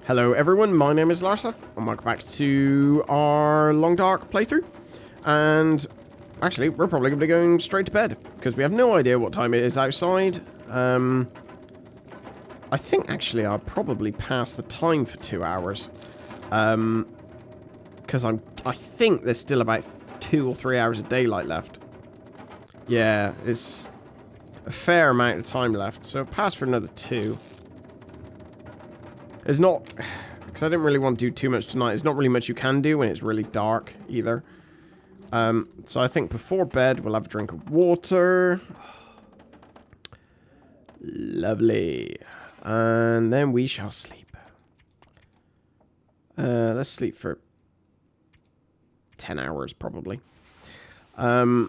Hello everyone, my name is Larseth, and welcome back to our Long Dark playthrough. And actually, we're probably going to be going straight to bed, because we have no idea what time it is outside. I think actually I'll probably pass the time for 2 hours. Because I think there's still about 2 or 3 hours of daylight left. Yeah, it's a fair amount of time left, so pass for another 2. There's not, because I didn't really want to do too much tonight, there's not really much you can do when it's really dark either. So I think before bed we'll have a drink of water. Lovely. And then we shall sleep. Let's sleep for 10 hours probably. So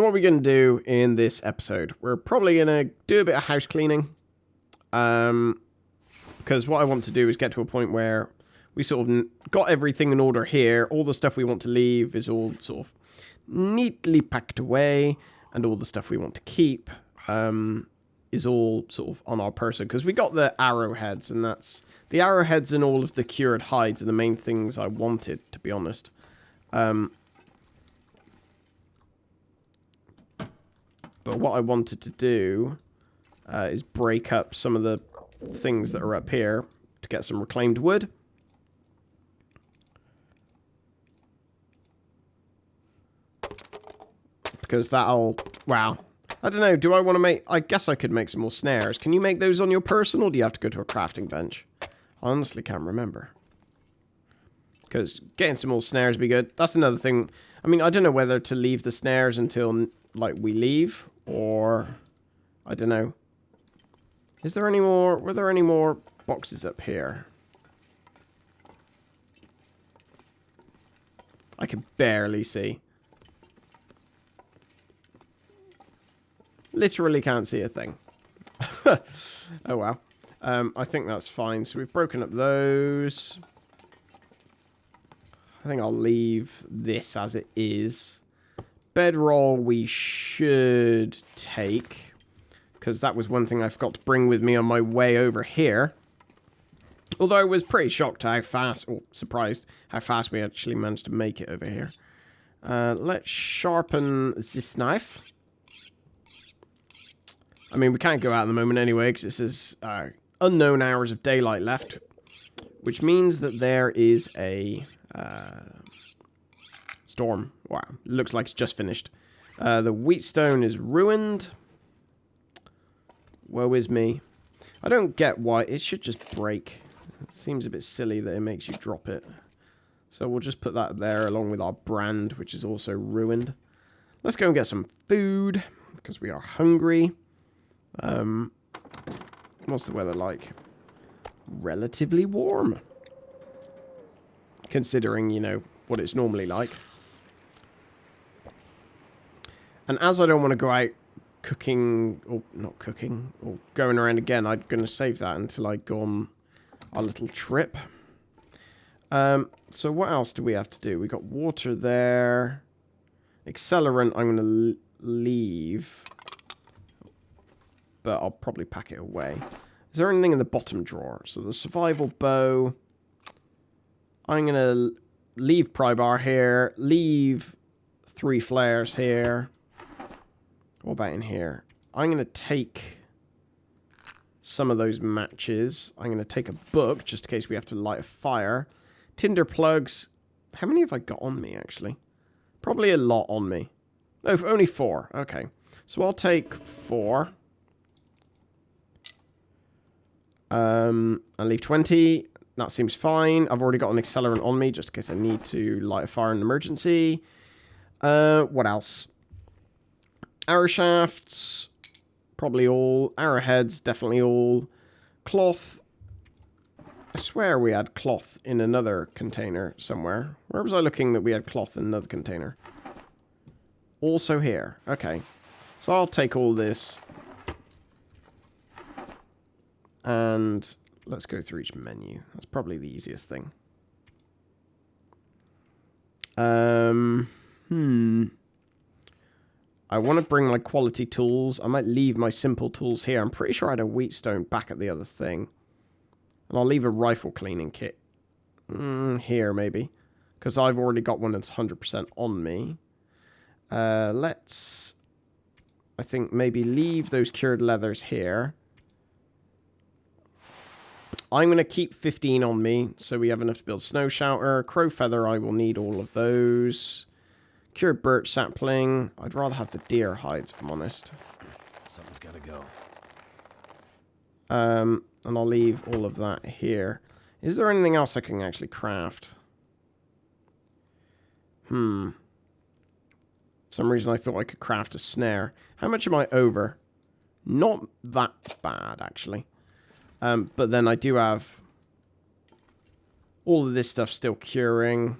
what we're going to do in this episode, we're probably going to do a bit of house cleaning. Because what I want to do is get to a point where we sort of got everything in order here. All the stuff we want to leave is all sort of neatly packed away. And all the stuff we want to keep is all sort of on our person. Because we got the arrowheads, and that's... The arrowheads and all of the cured hides are the main things I wanted, to be honest. But what I wanted to do is break up some of the things that are up here to get some reclaimed wood. Because that'll... Wow. I don't know. Do I want to make... I guess I could make some more snares. Can you make those on your person, or do you have to go to a crafting bench? I honestly can't remember. Because getting some more snares would be good. That's another thing. I mean, I don't know whether to leave the snares until, like, we leave, or... I don't know. Is there any more... Were there any more boxes up here? I can barely see. Literally can't see a thing. Oh, well. I think that's fine. So we've broken up those. I think I'll leave this as it is. Bedroll we should take... Because that was one thing I forgot to bring with me on my way over here. Although I was pretty shocked how fast, or surprised, how fast we actually managed to make it over here. Let's sharpen this knife. I mean, we can't go out at the moment anyway, because this is unknown hours of daylight left. Which means that there is a storm. Wow, looks like it's just finished. The wheatstone is ruined. Woe is me. I don't get why. It should just break. It seems a bit silly that it makes you drop it. So we'll just put that there along with our brand, which is also ruined. Let's go and get some food, because we are hungry. What's the weather like? Relatively warm. Considering, you know, what it's normally like. And as I don't want to go out cooking, or not cooking, or going around again, I'm going to save that until I go on our little trip. So what else do we have to do? We got water there. Accelerant I'm going to leave. But I'll probably pack it away. Is there anything in the bottom drawer? So the survival bow. I'm going to leave pry bar here. Leave 3 flares here. What about in here? I'm going to take some of those matches. I'm going to take a book, just in case we have to light a fire. Tinder plugs. How many have I got on me, actually? Probably a lot on me. Oh, only 4. Okay. So I'll take 4. I'll leave 20. That seems fine. I've already got an accelerant on me, just in case I need to light a fire in an emergency. What else? Arrow shafts, probably all. Arrowheads, definitely all. Cloth. I swear we had cloth in another container somewhere. Where was I looking that we had cloth in another container? Also here. Okay. So I'll take all this. And let's go through each menu. That's probably the easiest thing. I want to bring my quality tools. I might leave my simple tools here. I'm pretty sure I had a wheatstone back at the other thing. And I'll leave a rifle cleaning kit here, maybe. Because I've already got one that's 100% on me. Let's, I think, maybe leave those cured leathers here. I'm going to keep 15 on me, so we have enough to build snow shelter. Crow feather, I will need all of those. Cured birch sapling. I'd rather have the deer hides, if I'm honest. Something's got to go. And I'll leave all of that here. Is there anything else I can actually craft? For some reason I thought I could craft a snare. How much am I over? Not that bad, actually. But then I do have all of this stuff still curing.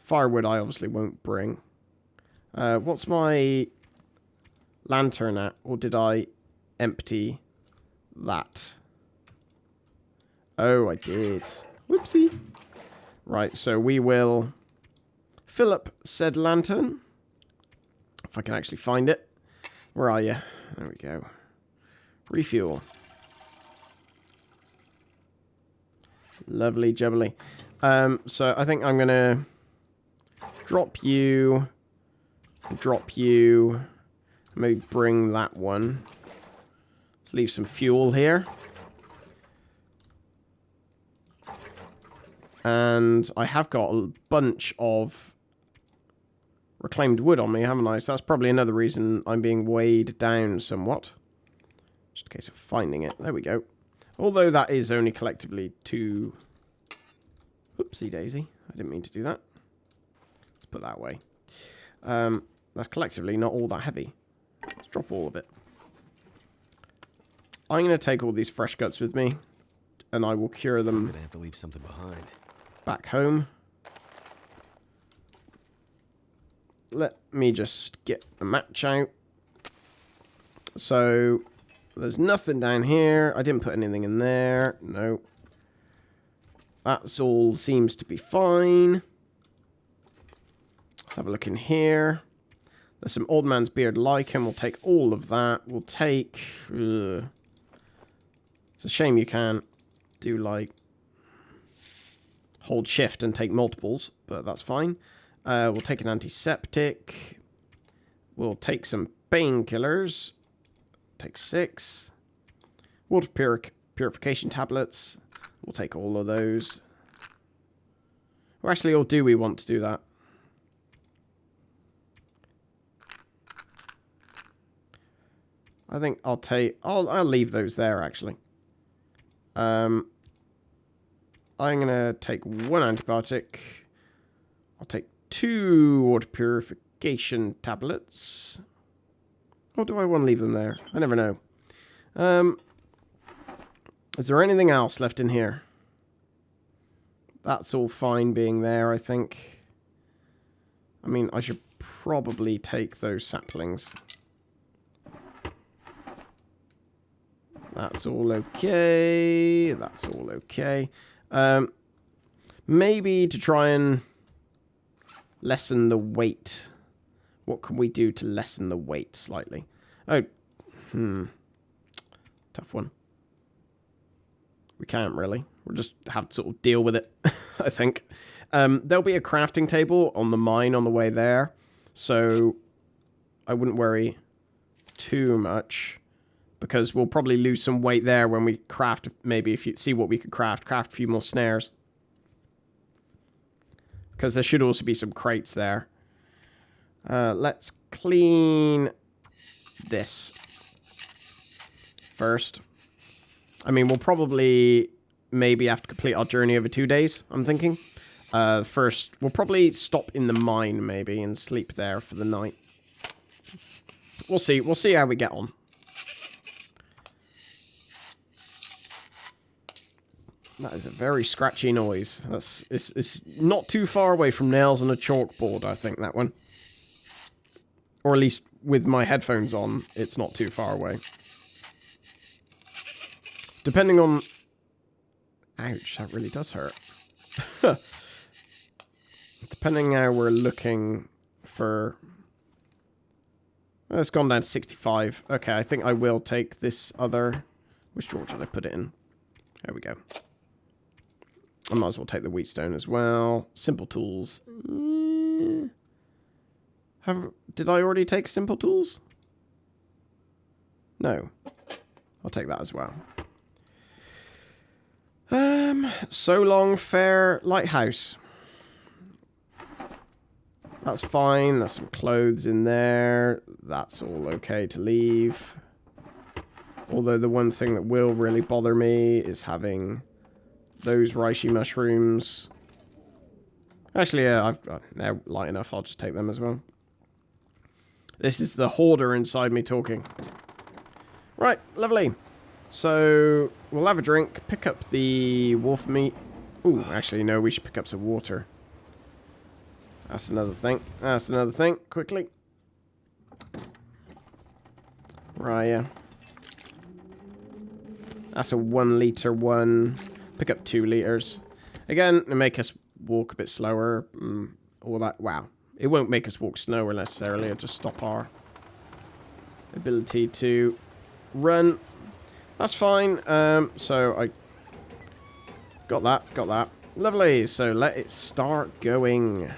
Firewood I obviously won't bring. What's my lantern at? Or did I empty that? Oh, I did. Whoopsie. Right, so we will fill up said lantern. If I can actually find it. Where are you? There we go. Refuel. Lovely jubbly. So I think I'm going to drop you, maybe bring that one. Let's leave some fuel here. And I have got a bunch of reclaimed wood on me, haven't I? So that's probably another reason I'm being weighed down somewhat. Just a case of finding it. There we go. Although that is only collectively 2... Oopsie daisy. I didn't mean to do that. Let's put that away. That's collectively not all that heavy. Let's drop all of it. I'm going to take all these fresh guts with me. And I will cure them. I'm gonna have to leave something behind. Back home. Let me just get a match out. So, there's nothing down here. I didn't put anything in there. No. That's all seems to be fine. Let's have a look in here. There's some old man's beard lichen. We'll take all of that. We'll take... It's a shame you can't do, like, hold shift and take multiples, but that's fine. We'll take an antiseptic. We'll take some painkillers. Take 6. Water purification tablets. We'll take all of those. Or actually, or do we want to do that? I think I'll take... I'll leave those there, actually. I'm going to take 1 antibiotic. I'll take 2 water purification tablets. Or do I want to leave them there? I never know. Is there anything else left in here? That's all fine being there, I think. I mean, I should probably take those saplings. That's all okay. That's all okay. Maybe to try and lessen the weight. What can we do to lessen the weight slightly? Oh, tough one. We can't really. We'll just have to sort of deal with it, I think. There'll be a crafting table on the mine on the way there, so I wouldn't worry too much, because we'll probably lose some weight there when we craft, maybe if you see what we could craft a few more snares. Because there should also be some crates there. Let's clean this first. I mean, we'll probably maybe have to complete our journey over 2 days, I'm thinking. First, we'll probably stop in the mine, maybe, and sleep there for the night. We'll see. We'll see how we get on. That is a very scratchy noise. It's not too far away from nails on a chalkboard, I think, that one. Or at least with my headphones on, it's not too far away. Depending on... Ouch, that really does hurt. Depending how we're looking for... It's gone down to 65. Okay, I think I will take this other Which drawer did I put it in? There we go. I might as well take the wheatstone as well. Simple tools. Did I already take simple tools? No. I'll take that as well. So long, fair lighthouse. That's fine. There's some clothes in there. That's all okay to leave. Although the one thing that will really bother me is having those reishi mushrooms. Actually, yeah, they're light enough. I'll just take them as well. This is the hoarder inside me talking. Right, lovely. So, we'll have a drink, pick up the wolf meat. Ooh, actually, no, we should pick up some water. That's another thing. That's another thing. Quickly. Right, yeah. That's a 1 litre one. Pick up 2 litres. Again, to make us walk a bit slower. All that. Wow. It won't make us walk slower necessarily. It'll just stop our ability to run. That's fine. So I got that. Lovely. So let it start going.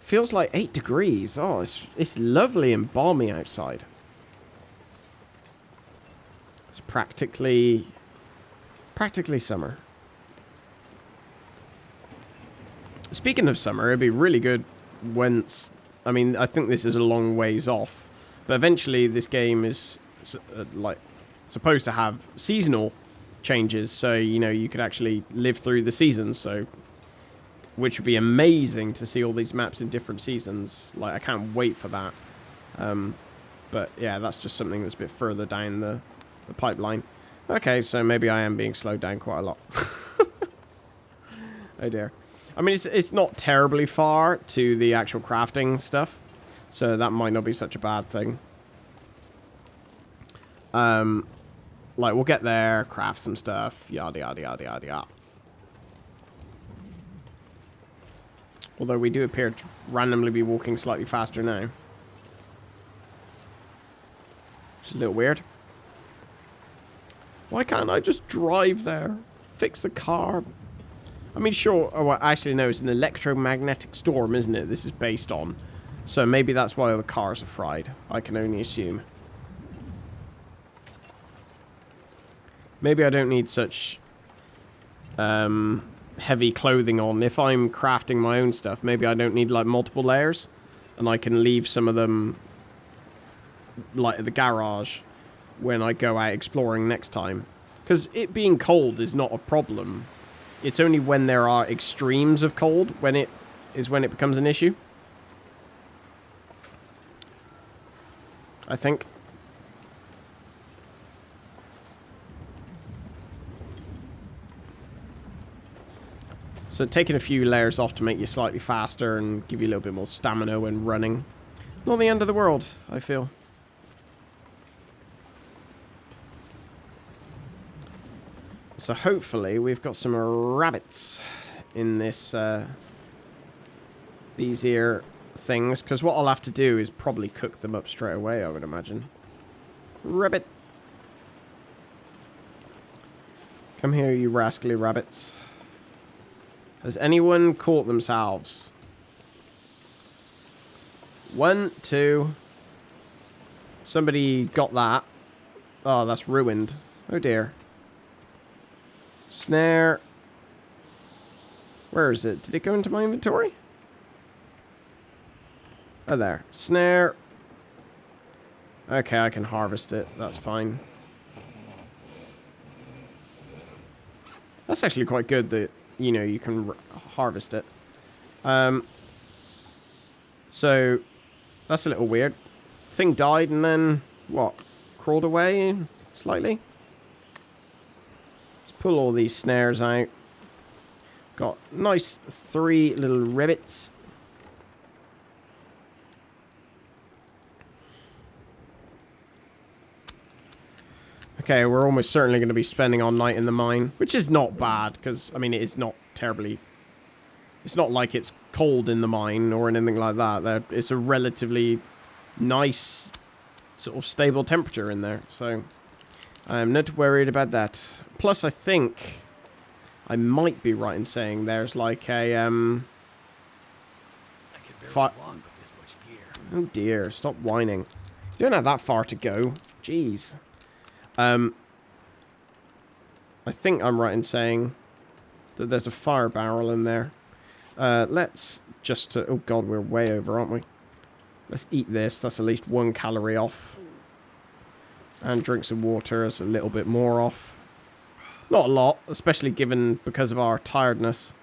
Feels like 8 degrees. Oh, it's lovely and balmy outside. It's practically summer. Speaking of summer, it'd be really good once... I mean, I think this is a long ways off, but eventually this game is like supposed to have seasonal changes, so you know you could actually live through the seasons. So, which would be amazing to see all these maps in different seasons. Like, I can't wait for that. But yeah, that's just something that's a bit further down the pipeline. Okay, so maybe I am being slowed down quite a lot. Oh dear. I mean, it's not terribly far to the actual crafting stuff, so that might not be such a bad thing. Like, we'll get there, craft some stuff, yada yada yada yada yada. Although we do appear to randomly be walking slightly faster now. Which is a little weird. Why can't I just drive there? Fix the car. I mean, sure. Oh, well, actually, no, it's an electromagnetic storm, isn't it? This is based on. So maybe that's why all the cars are fried. I can only assume. Maybe I don't need such heavy clothing on. If I'm crafting my own stuff, maybe I don't need like multiple layers, and I can leave some of them like at the garage when I go out exploring next time. Because it being cold is not a problem. It's only when there are extremes of cold when it becomes an issue. I think. So taking a few layers off to make you slightly faster and give you a little bit more stamina when running. Not the end of the world, I feel. So hopefully we've got some rabbits in this, these here things. Because what I'll have to do is probably cook them up straight away, I would imagine. Rabbit. Come here, you rascally rabbits. Has anyone caught themselves? 1, 2. Somebody got that. Oh, that's ruined. Oh dear. Snare. Where is it? Did it go into my inventory? Oh, there. Snare. Okay, I can harvest it. That's fine. That's actually quite good that, you know, you can harvest it. So, that's a little weird. Thing died and then, what? Crawled away slightly? Let's pull all these snares out. Got nice 3 little rabbits. Okay, we're almost certainly going to be spending our night in the mine, which is not bad, because, I mean, it is not terribly... It's not like it's cold in the mine or anything like that. It's a relatively nice, sort of stable temperature in there, so... I'm not worried about that. Plus, I think I might be right in saying there's like a I can barely walk with this much gear. Oh dear, stop whining. You don't have that far to go. Jeez. I think I'm right in saying that there's a fire barrel in there. Let's just... oh god, we're way over, aren't we? Let's eat this. That's at least 1 calorie off. And drink some water is a little bit more off. Not a lot, especially given because of our tiredness.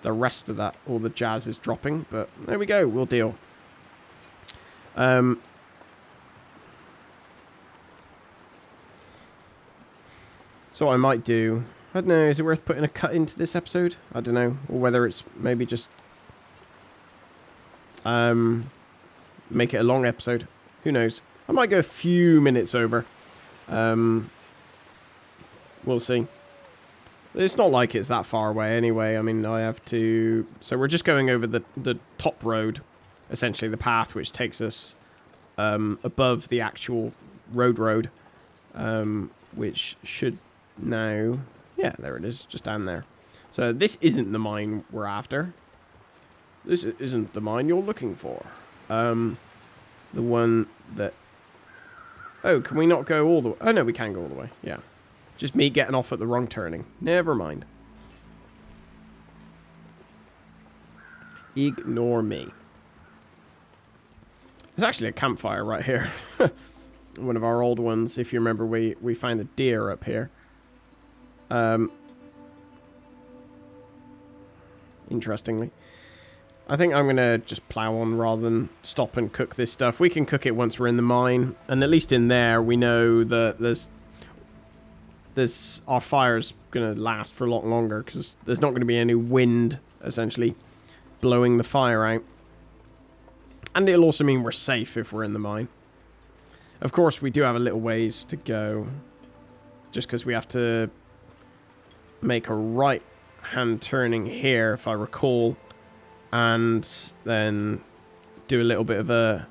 The rest of that, all the jazz is dropping, but there we go, we'll deal. So what I might do, I don't know, is it worth putting a cut into this episode? I don't know, or whether it's maybe just make it a long episode. Who knows? I might go a few minutes over. We'll see. It's not like it's that far away anyway. I mean, I have to... So we're just going over the top road, essentially the path which takes us above the actual road, which should now... Yeah, there it is, just down there. So this isn't the mine we're after. This isn't the mine you're looking for. The one that... Oh, can we not go all the way? Oh, no, we can go all the way. Yeah. Just me getting off at the wrong turning. Never mind. Ignore me. There's actually a campfire right here. One of our old ones. If you remember, we found a deer up here. Interestingly. I think I'm going to just plow on rather than stop and cook this stuff. We can cook it once we're in the mine. And at least in there, we know that our fire's going to last for a lot longer. Because there's not going to be any wind, essentially, blowing the fire out. And it'll also mean we're safe if we're in the mine. Of course, we do have a little ways to go. Just because we have to make a right-hand turning here, if I recall. And then do a little bit of a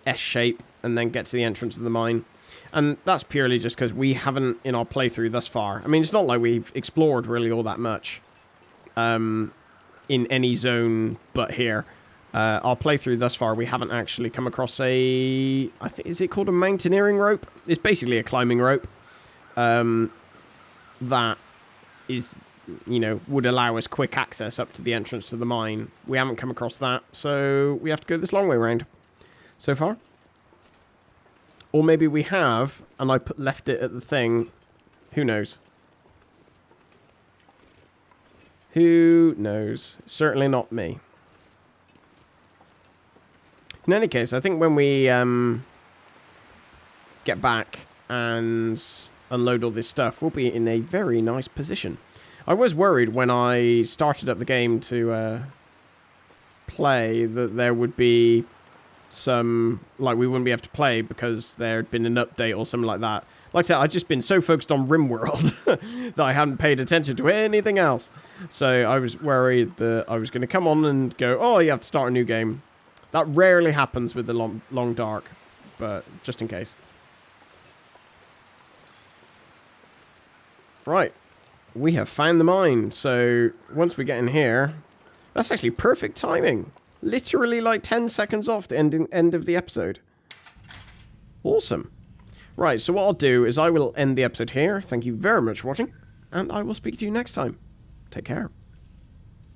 S shape and then get to the entrance of the mine. And that's purely just because we haven't, in our playthrough thus far, I mean, it's not like we've explored really all that much in any zone but here. Our playthrough thus far, we haven't actually come across a... I think, is it called a mountaineering rope? It's basically a climbing rope that is... you know, would allow us quick access up to the entrance to the mine. We haven't come across that, so we have to go this long way around so far. Or maybe we have, and I left it at the thing. Who knows? Who knows? Certainly not me. In any case, I think when we get back and unload all this stuff, we'll be in a very nice position. I was worried when I started up the game to play that there would be some... like, we wouldn't be able to play because there had been an update or something like that. Like I said, I'd just been so focused on RimWorld that I hadn't paid attention to anything else. So I was worried that I was going to come on and go, oh, you have to start a new game. That rarely happens with the Long Dark, but just in case. Right. We have found the mine, so once we get in here, that's actually perfect timing. Literally like 10 seconds off the end of the episode. Awesome. Right, so what I'll do is I will end the episode here. Thank you very much for watching, and I will speak to you next time. Take care.